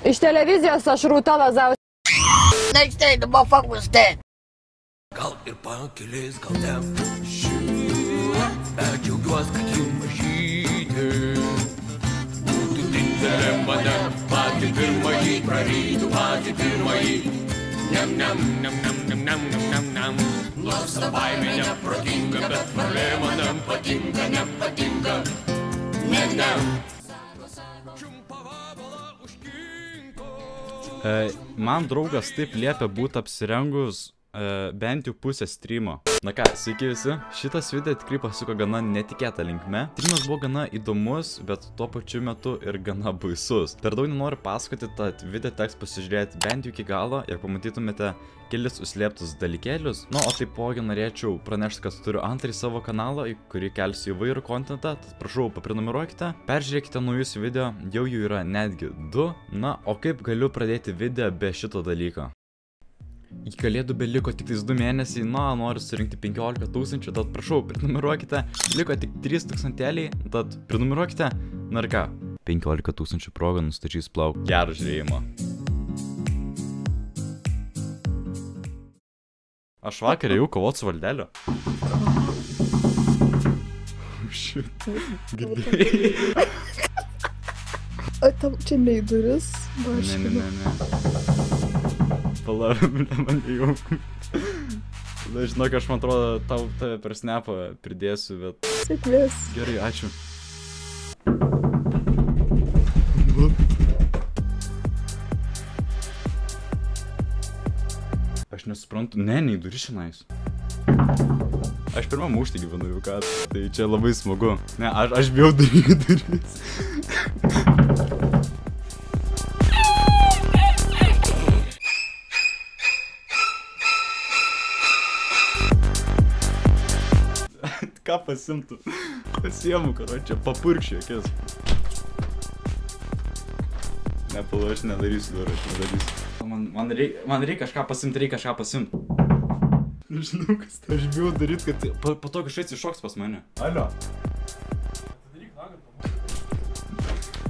Iš televizijos aš Rūta Lazauskaitė. Next day the motherfucker was dead. Gal ir pakelės, gal ne. Bet džiaugiuos, kad jų mažytė. Būtų didelė mane, patį pirmąjį prarytų, patį pirmąjį. Nam, nam, nam, nam, nam, nam, nam, nam, nam. Nors savaime neprotinga, bet varlė manam patinka, nepatinka. Ne, ne. Man draugas taip liepia būti apsirengus bent jau pusę streamo. Na ką, sveiki visi. Šitas video tikrai pasuko gana netikėtą linkme. Streamas buvo gana įdomus, bet tuo pačiu metu ir gana baisus. Per daug nenoriu pasakoti, tad video teks pasižiūrėti bent jau iki galo ir pamatytumėte kelis užslėptus dalykėlius. Na, o taipogi norėčiau pranešti, kad turiu antrąjį savo kanalą, į kurį kelsiu įvairų kontentą, tad prašau paprenumeruokite, peržiūrėkite naujus video, jau jų yra netgi 2. Na, o kaip galiu pradėti video be šito dalyko? Iki kalėdų beliko tik 2 mėnesiai, na, noriu surinkti 15 000, tad prašau, prenumeruokite, liko tik 3 000, tad prenumeruokite, na ir ką, 15 000 progą nustačys plauk. Gerą žiūrėjimą. Aš vakar ėjau kovot su Valdeliu. Shit. Girdėjai. O tam čia ne į duris? Ne. Palauk, man jau. Na, žinok, aš man atrodo, tave per snapą pridėsiu, bet... Sėkmės. Gerai, ačiū. Aš nesuprantu, ne į duris šiandien. Aš pirmam aukšte gyvenu jau ką, tai čia labai smagu. Ne, aš bijau daryti duris. Ką pasimtų? Pasiemu, karočią, papurkščiu akis. Ne, pala, aš nedarysiu durų, aš nedarysiu. Man reikia kažką pasimti, Žinau, kas tai aš bijau daryti, kad po to kažkas iššoks pas mane. Alio.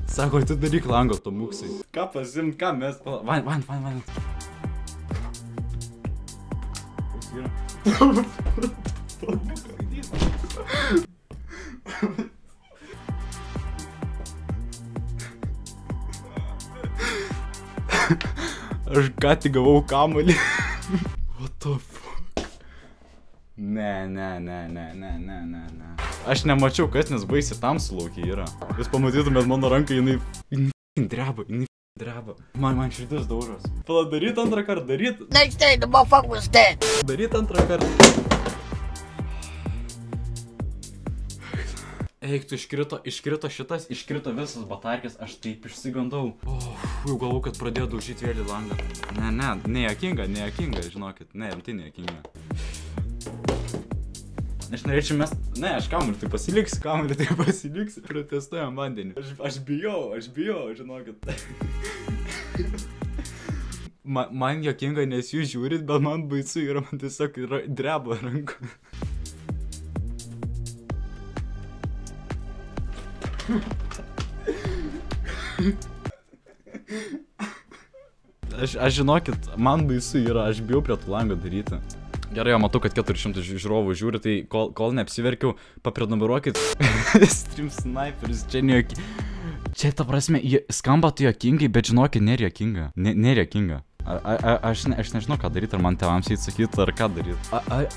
Sako, tu daryk lango, to muksai. Ką pasimt, ką mes... Van. Koks yra? Aš ką tik gavau kamuolį. What the fuck? Ne. Aš nemačiau, kas nes baisiai tamsu laukiai yra. Jūs pamatytumėt mano ranką, jinai dreba. Man širdis daužos. Pala, daryt antrą kartą, daryt. Next day the motherfucker was dead. Daryt antrą kartą. Eik, tu iškrito šitas, iškrito visas batarkės, aš taip išsigandau. Jau galvau, kad pradėjo daužyti vėl į langą. Ne, nejakinga, žinokit, ne, rimtai nejakinga. Aš norėčiau mes... Ne, aš kamuolį tai pasiliksiu, protestuojam vandenį. Aš bijau, žinokit. Man jokinga, nes jūs žiūrit, bet man baisu yra, man tiesiog dreba ranko. Aš žinokit, man baisu yra, aš bijau prie tų langą daryti. Gerai, jau matau, kad 400 žiūrovų žiūri, tai kol neapsiverkiau, paprenumeruokit Stream Sniperis, čia nejokinga. Čia ta prasme, skamba tu jokingai, bet žinokit, nejokinga. Nejokinga. Aš nežinau, ką daryti, ar man tėvams įsakyti, ar ką daryti.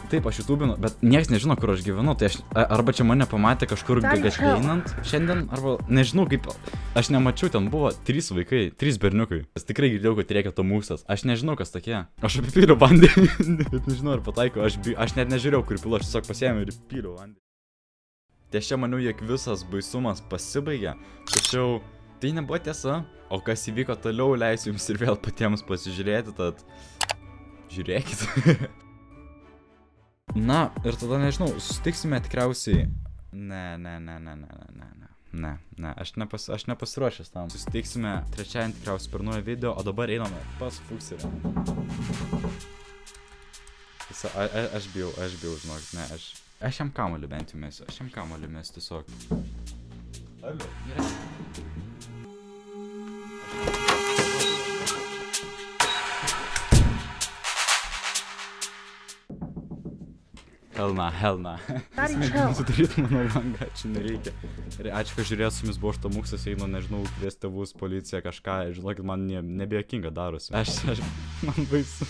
Taip, aš YouTube'inu, bet nieks nežino, kur aš gyvenu, tai arba čia mane pamatė kažkur gatve einant šiandien, arba nežinau kaip, aš nemačiau, ten buvo 3 vaikai, 3 berniukai. Aš tikrai girdėjau, kad reikia to mūsas, aš nežinau, kas tokie. Aš apipyliau vandenį, bet nežinau, ar pataikau, aš net nežiūrėjau, kur pilu, aš tiesiog pasiėmiau ir pyliau vandenį. Tai aš čia maniau, jog visas baisumas pasibaigė, tačiau tai nebuvo tiesa. O kas įvyko toliau, leisiu jums ir vėl patiems pasižiūrėti, tad žiūrėkit. Na, ir tada nežinau, susitiksime tikriausiai... Ne, aš nepasiruošęs tam. Susitiksime trečiąjį tikriausiai per naują video, o dabar einame pas Fukserį. Aš bijau, žinokit, ne, aš jam kamuolį bent jau mesiu, tiesiog. Alio. Helna. Sudaryt mano langą, čia nereikia. Ir ačiū, kad žiūrėjau, su jumis buvo Štamuksas, einu, nežinau, kvies tėvus, policiją, kažką, žinokit, man nebejokinga darosi. Aš, man baisu.